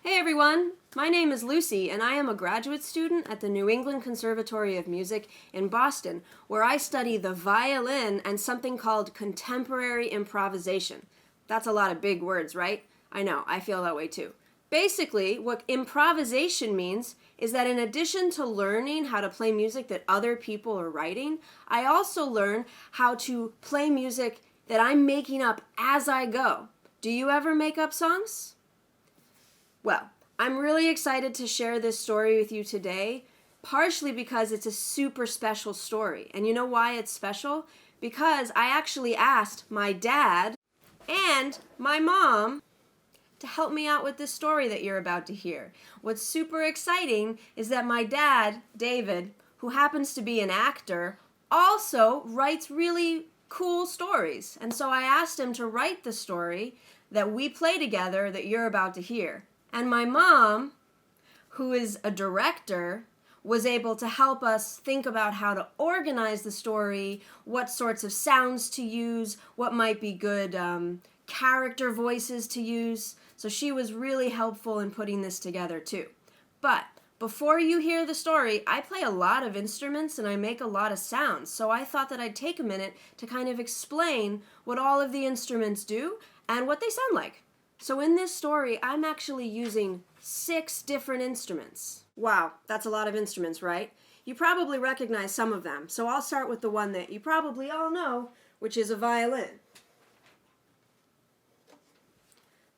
Hey everyone, my name is Lucy and I am a graduate student at the New England Conservatory of Music in Boston, where I study the violin and something called contemporary improvisation. That's a lot of big words, right? I know, I feel that way too. Basically, what improvisation means is that in addition to learning how to play music that other people are writing, I also learn how to play music that I'm making up as I go. Do you ever make up songs? Well, I'm really excited to share this story with you today, partially because it's a super special story. And you know why it's special? Because I actually asked my dad and my mom to help me out with this story that you're about to hear. What's super exciting is that my dad, David, who happens to be an actor, also writes really cool stories. And so I asked him to write the story that we play together that you're about to hear. And my mom, who is a director, was able to help us think about how to organize the story, what sorts of sounds to use, what might be good character voices to use. So she was really helpful in putting this together too. But before you hear the story, I play a lot of instruments and I make a lot of sounds. So I thought that I'd take a minute to kind of explain what all of the instruments do and what they sound like. So in this story, I'm actually using 6 different instruments. Wow, that's a lot of instruments, right? You probably recognize some of them. So I'll start with the one that you probably all know, which is a violin.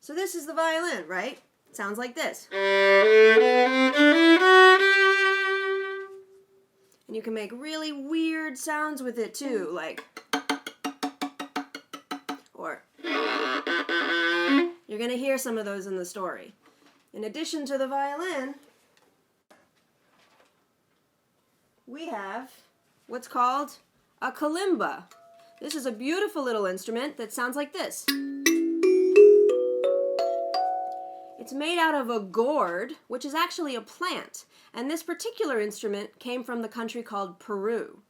So this is the violin, right? It sounds like this. And you can make really weird sounds with it too, like, or you're going to hear some of those in the story. In addition to the violin, we have what's called a calimba. This is a beautiful little instrument that sounds like this. It's made out of a gourd, which is actually a plant, and this particular instrument came from the country called Peru.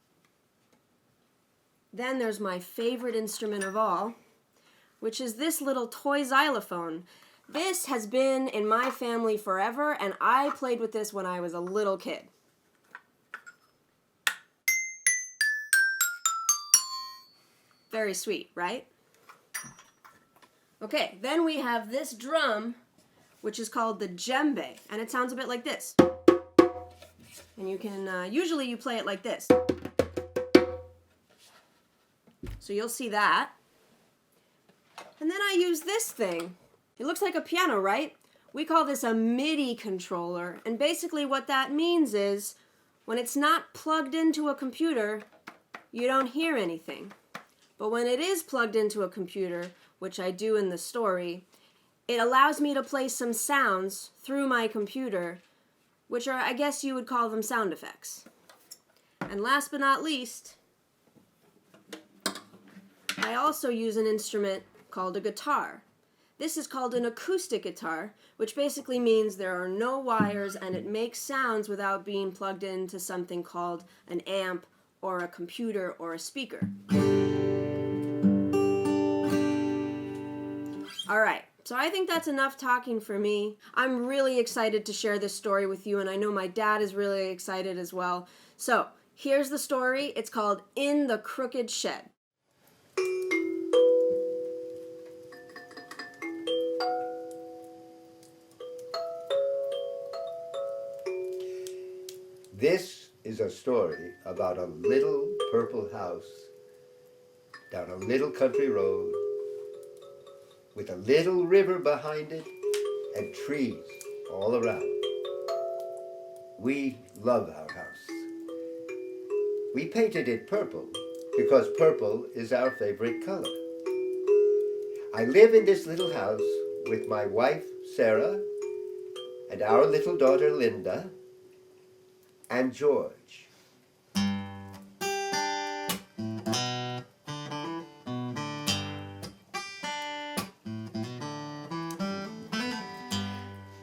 Then there's my favorite instrument of all, which is this little toy xylophone. This has been in my family forever, and I played with this when I was a little kid. Very sweet, right? Okay, then we have this drum, which is called the djembe, and it sounds a bit like this. And you can, usually you play it like this. So you'll see that. And then I use this thing. It looks like a piano, right? We call this a Midi Controller, and basically what that means is when it's not plugged into a computer, you don't hear anything. But when it is plugged into a computer, which I do in the story, it allows me to play some sounds through my computer, which are, I guess you would call them sound effects. And last but not least, I also use an instrument called a guitar. This is called an acoustic guitar, which basically means there are no wires and it makes sounds without being plugged into something called an amp or a computer or a speaker. All right. So I think that's enough talking for me. I'm really excited to share this story with you, and I know my dad is really excited as well. So here's the story. It's called In the Crooked Shed. This is a story about a little purple house down a little country road with a little river behind it and trees all around. We love our house. We painted it purple because purple is our favorite color. I live in this little house with my wife, Sarah, and our little daughter, Linda, and George.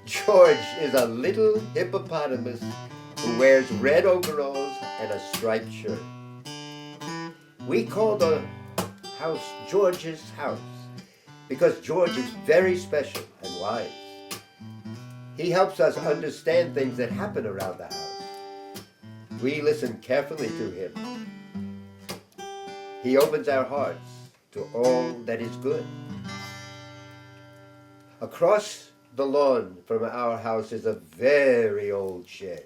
George is a little hippopotamus who wears red overalls and a striped shirt. We call the house George's house because George is very special and wise. He helps us understand things that happen around the house. We listen carefully to him. He opens our hearts to all that is good. Across the lawn from our house is a very old shed.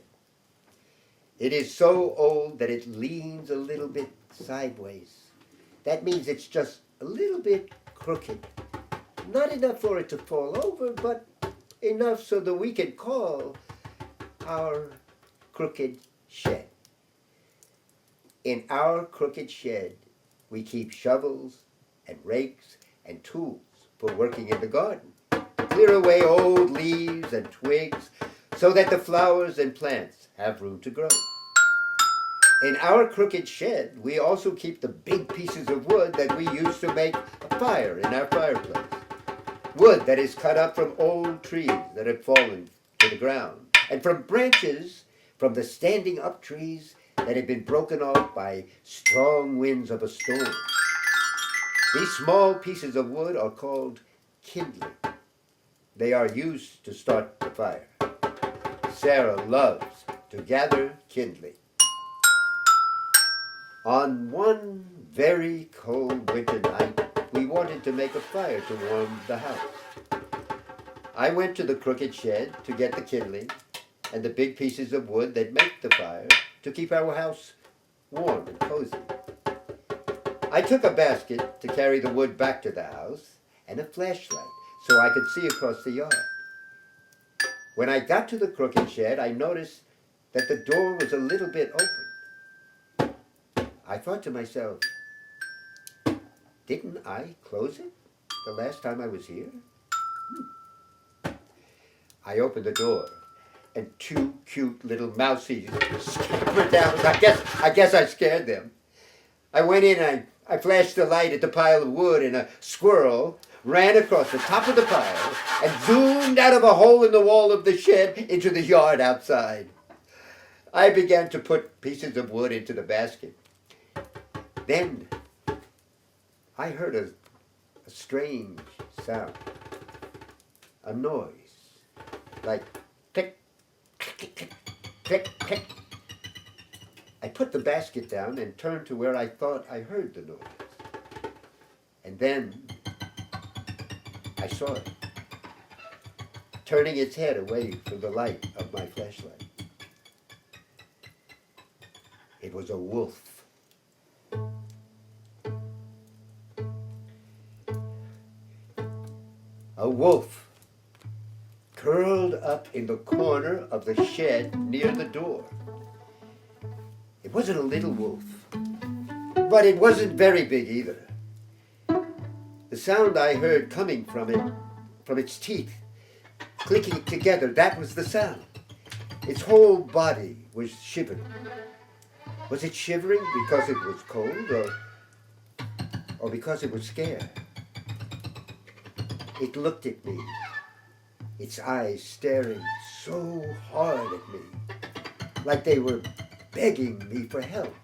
It is so old that it leans a little bit sideways. That means it's just a little bit crooked. Not enough for it to fall over, but enough so that we can call our crooked shed. In our crooked shed, we keep shovels and rakes and tools for working in the garden. Clear away old leaves and twigs so that the flowers and plants have room to grow. In our crooked shed, we also keep the big pieces of wood that we use to make a fire in our fireplace. Wood that is cut up from old trees that have fallen to the ground, and from branches from the standing up trees that have been broken off by strong winds of a storm. These small pieces of wood are called kindling. They are used to start the fire. Sarah loves to gather kindling. On one very cold winter night, we wanted to make a fire to warm the house. I went to the crooked shed to get the kindling and the big pieces of wood that make the fire to keep our house warm and cozy. I took a basket to carry the wood back to the house and a flashlight so I could see across the yard. When I got to the crooked shed, I noticed that the door was a little bit open. I thought to myself, didn't I close it the last time I was here? I opened the door, and two cute little mousies scampered down. I guess I scared them. I went in and I flashed the light at the pile of wood, and a squirrel ran across the top of the pile and zoomed out of a hole in the wall of the shed into the yard outside. I began to put pieces of wood into the basket. Then I heard a strange sound, a noise, like click, click, click, click, click. I put the basket down and turned to where I thought I heard the noise. And then I saw it, turning its head away from the light of my flashlight. It was a wolf. A wolf curled up in the corner of the shed near the door. It wasn't a little wolf, but it wasn't very big either. The sound I heard coming from its teeth, clicking together, that was the sound. Its whole body was shivering. Was it shivering because it was cold or because it was scared? It looked at me, its eyes staring so hard at me, like they were begging me for help.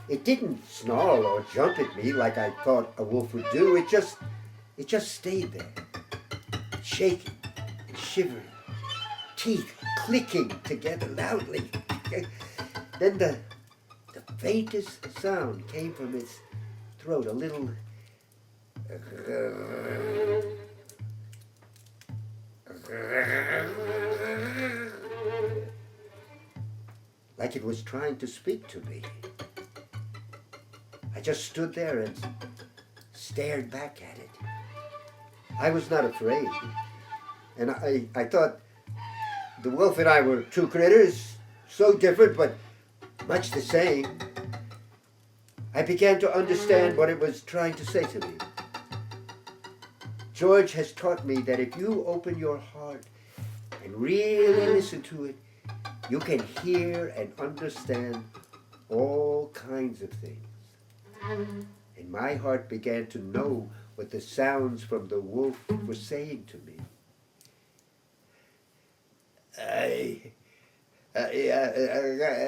It didn't snarl or jump at me like I thought a wolf would do. It just stayed there, shaking and shivering, teeth clicking together loudly. Then the faintest sound came from its throat, a little like it was trying to speak to me. I just stood there and stared back at it. I was not afraid. And I thought the wolf and I were two critters, so different but much the same. I began to understand what it was trying to say to me. George has taught me that if you open your heart and really listen to it, you can hear and understand all kinds of things. And my heart began to know what the sounds from the wolf were saying to me. I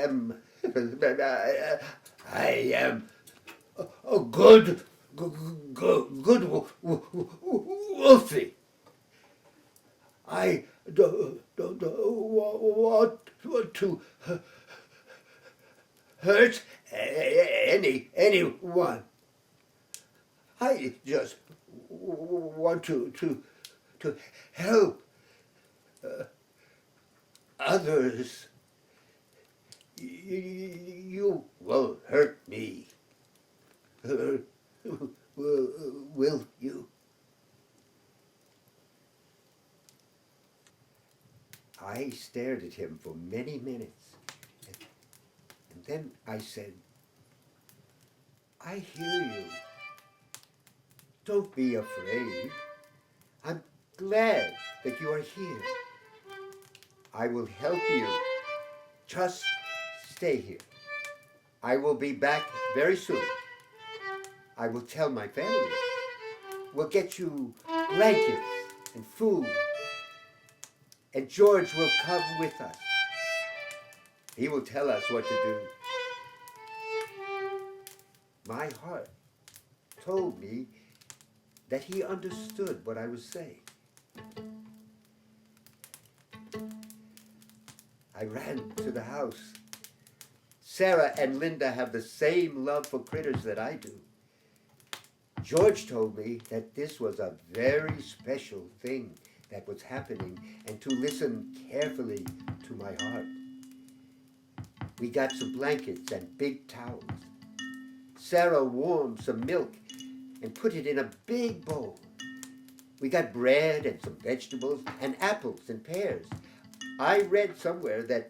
am a good Wolfie. I don't want to hurt anyone. I just want to help others. You won't hurt me, will you? I stared at him for many minutes, and then I said, I hear you. Don't be afraid. I'm glad that you are here. I will help you. Just stay here. I will be back very soon. I will tell my family. We'll get you blankets and food. And George will come with us. He will tell us what to do. My heart told me that he understood what I was saying. I ran to the house. Sarah and Linda have the same love for critters that I do. George told me that this was a very special thing that was happening and to listen carefully to my heart. We got some blankets and big towels. Sarah warmed some milk and put it in a big bowl. We got bread and some vegetables and apples and pears. I read somewhere that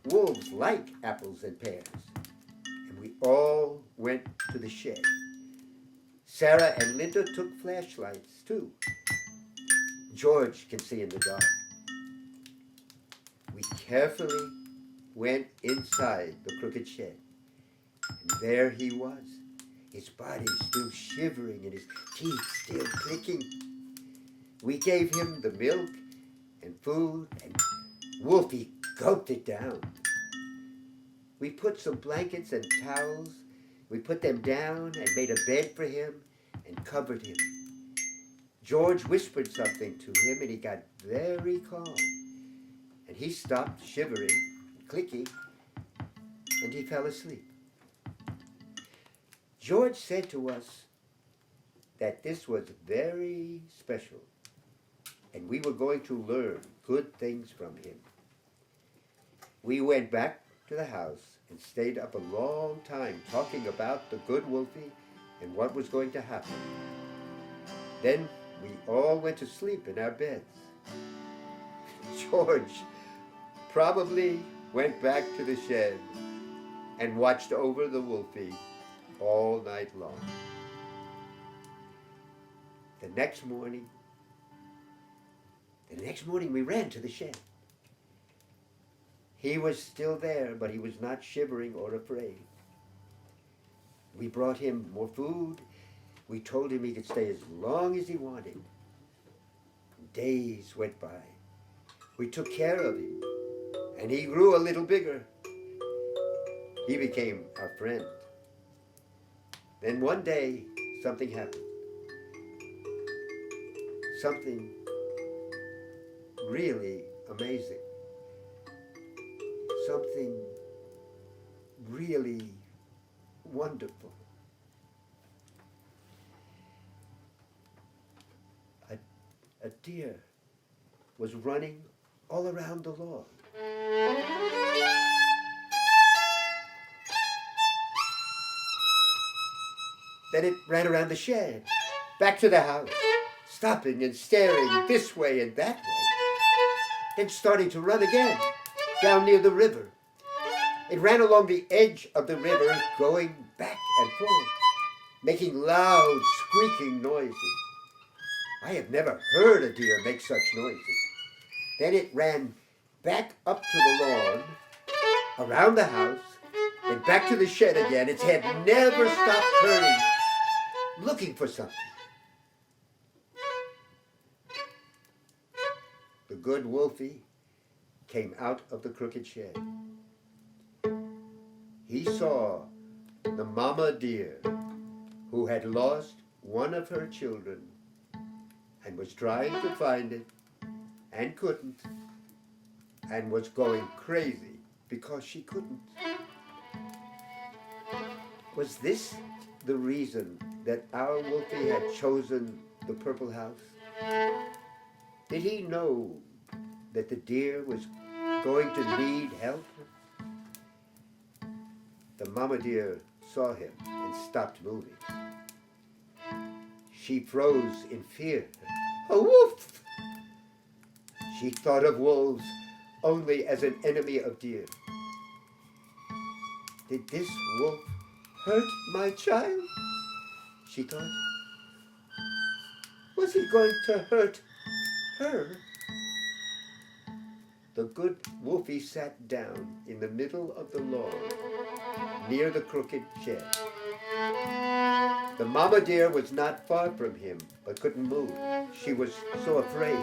wolves like apples and pears. And we all went to the shed. Sarah and Linda took flashlights too. George can see in the dark. We carefully went inside the crooked shed. And there he was, his body still shivering and his teeth still clicking. We gave him the milk and food, and Wolfie gulped it down. We put some blankets and towels. We put them down and made a bed for him and covered him. George whispered something to him and he got very calm. And he stopped shivering, clicking, and he fell asleep. George said to us that this was very special and we were going to learn good things from him. We went back to the house and stayed up a long time talking about the good Wolfie and what was going to happen. Then we all went to sleep in our beds. George probably went back to the shed and watched over the Wolfie all night long. The next morning we ran to the shed. He was still there, but he was not shivering or afraid. We brought him more food. We told him he could stay as long as he wanted. Days went by. We took care of him, and he grew a little bigger. He became our friend. Then one day, something happened. Something really amazing. Something really wonderful. A deer was running all around the lawn. Then it ran around the shed, back to the house, stopping and staring this way and that way, then starting to run again, down near the river. It ran along the edge of the river, going back and forth, making loud, squeaking noises. I have never heard a deer make such noises. Then it ran back up to the lawn, around the house, and back to the shed again. Its head never stopped turning, looking for something. The good Wolfie came out of the crooked shed. He saw the mama deer who had lost one of her children and was trying to find it and couldn't, and was going crazy because she couldn't. Was this the reason that our Wolfie had chosen the purple house? Did he know that the deer was going to need help? The mama deer saw him and stopped moving. She froze in fear. A wolf! She thought of wolves only as an enemy of deer. Did this wolf hurt my child? She thought. Was he going to hurt her? The good Wolfie sat down in the middle of the lawn, near the crooked shed. The mama deer was not far from him, but couldn't move. She was so afraid.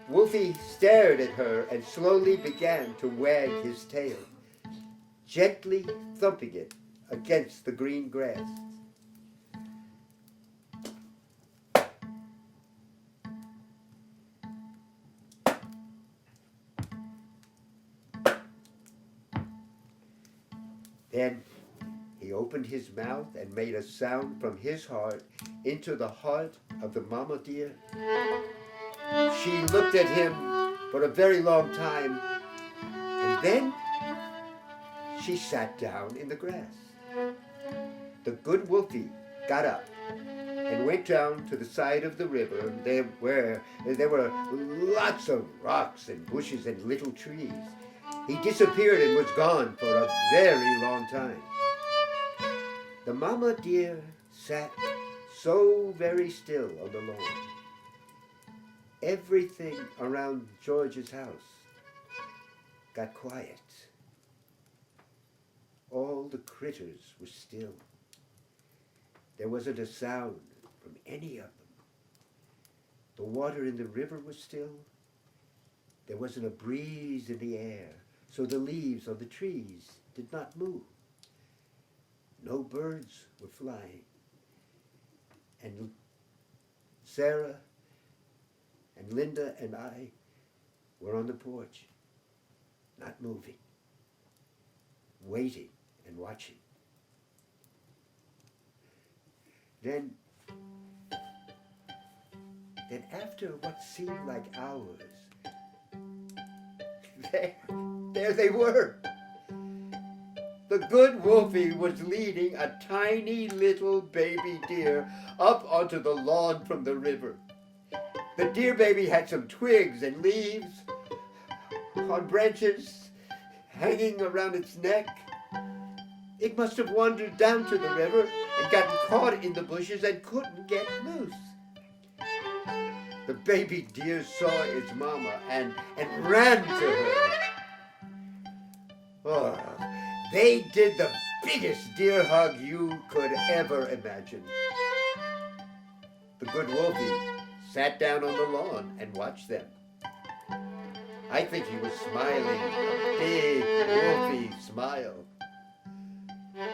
Wolfie stared at her and slowly began to wag his tail, gently thumping it against the green grass. Then he opened his mouth and made a sound from his heart into the heart of the mama deer. She looked at him for a very long time, and then she sat down in the grass. The good Wolfie got up and went down to the side of the river where there were lots of rocks and bushes and little trees. He disappeared and was gone for a very long time. The mama deer sat so very still on the lawn. Everything around George's house got quiet. All the critters were still. There wasn't a sound from any of them. The water in the river was still. There wasn't a breeze in the air, so the leaves on the trees did not move. No birds were flying. And Sarah and Linda and I were on the porch, not moving, waiting and watching. Then after what seemed like hours, there they were. The good Wolfie was leading a tiny little baby deer up onto the lawn from the river. The deer baby had some twigs and leaves on branches hanging around its neck. It must have wandered down to the river and gotten caught in the bushes and couldn't get loose. The baby deer saw its mama and ran to her. Oh, they did the biggest deer hug you could ever imagine. The good Wolfie sat down on the lawn and watched them. I think he was smiling a big Wolfie smile.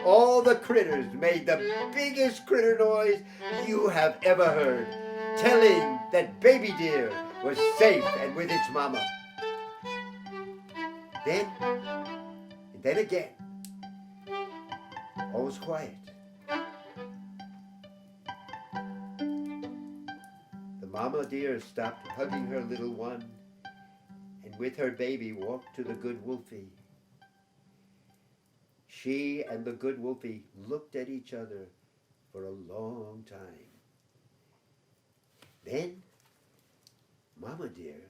All the critters made the biggest critter noise you have ever heard, telling that baby deer was safe and with its mama. Then again, all was quiet. The mama deer stopped hugging her little one, and with her baby walked to the good Wolfie. She and the good Wolfie looked at each other for a long time. Then Mama Deer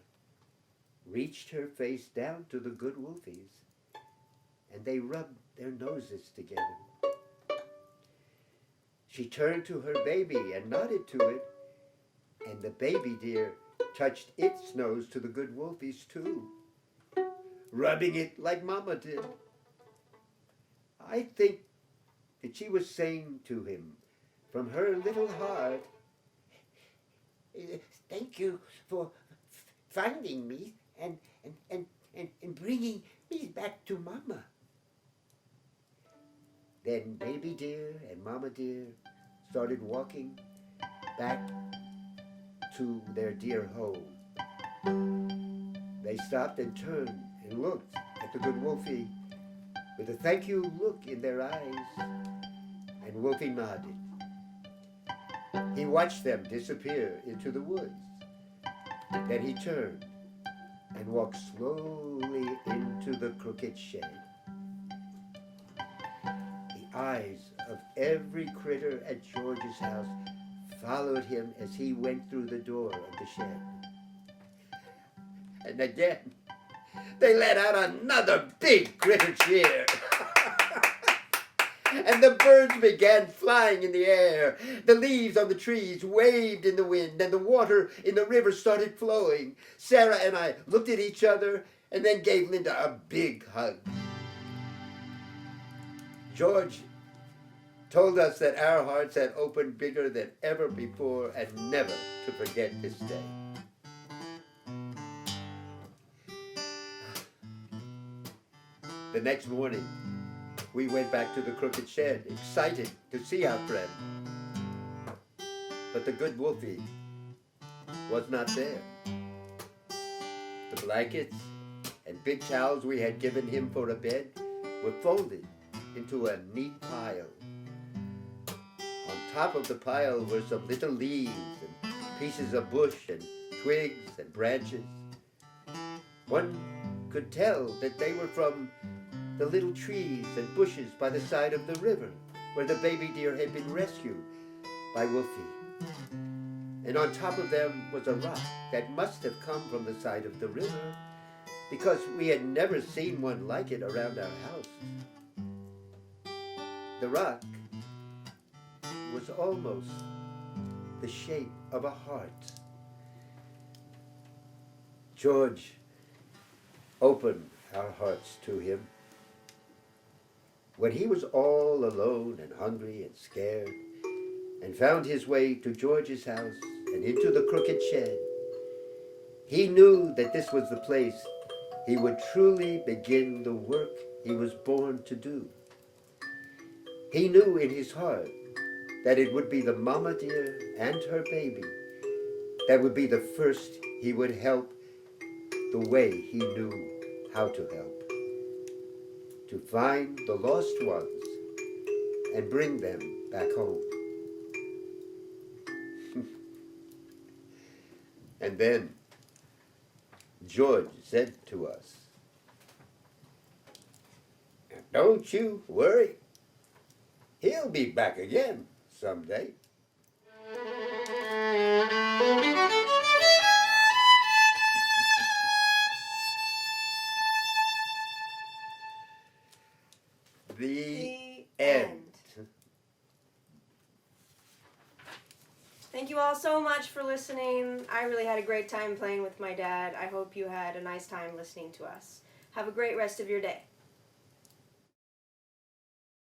reached her face down to the good Wolfie's, and they rubbed their noses together. She turned to her baby and nodded to it, and the baby deer touched its nose to the good Wolfie's too, rubbing it like Mama did. I think that she was saying to him from her little heart, "Thank you for finding me and bringing me back to Mama." Then baby deer and Mama deer started walking back to their dear home. They stopped and turned and looked at the good Wolfie with a thank you look in their eyes, and Wolfie nodded. He watched them disappear into the woods. Then he turned and walked slowly into the crooked shed. The eyes of every critter at George's house followed him as he went through the door of the shed. And again, they let out another big critter cheer. And the birds began flying in the air. The leaves on the trees waved in the wind, and the water in the river started flowing. Sarah and I looked at each other and then gave Linda a big hug. George told us that our hearts had opened bigger than ever before and never to forget this day. The next morning, we went back to the crooked shed, excited to see our friend. But the good Wolfie was not there. The blankets and big towels we had given him for a bed were folded into a neat pile. On top of the pile were some little leaves and pieces of bush and twigs and branches. One could tell that they were from the little trees and bushes by the side of the river where the baby deer had been rescued by Wolfie. And on top of them was a rock that must have come from the side of the river because we had never seen one like it around our house. The rock was almost the shape of a heart. George opened our hearts to him. When he was all alone and hungry and scared and found his way to George's house and into the crooked shed, he knew that this was the place he would truly begin the work he was born to do. He knew in his heart that it would be the mama deer and her baby that would be the first he would help the way he knew how to help. To find the lost ones and bring them back home. And then George said to us, "Don't you worry. He'll be back again someday." The end. Thank you all so much for listening. I really had a great time playing with my dad. I hope you had a nice time listening to us. Have a great rest of your day.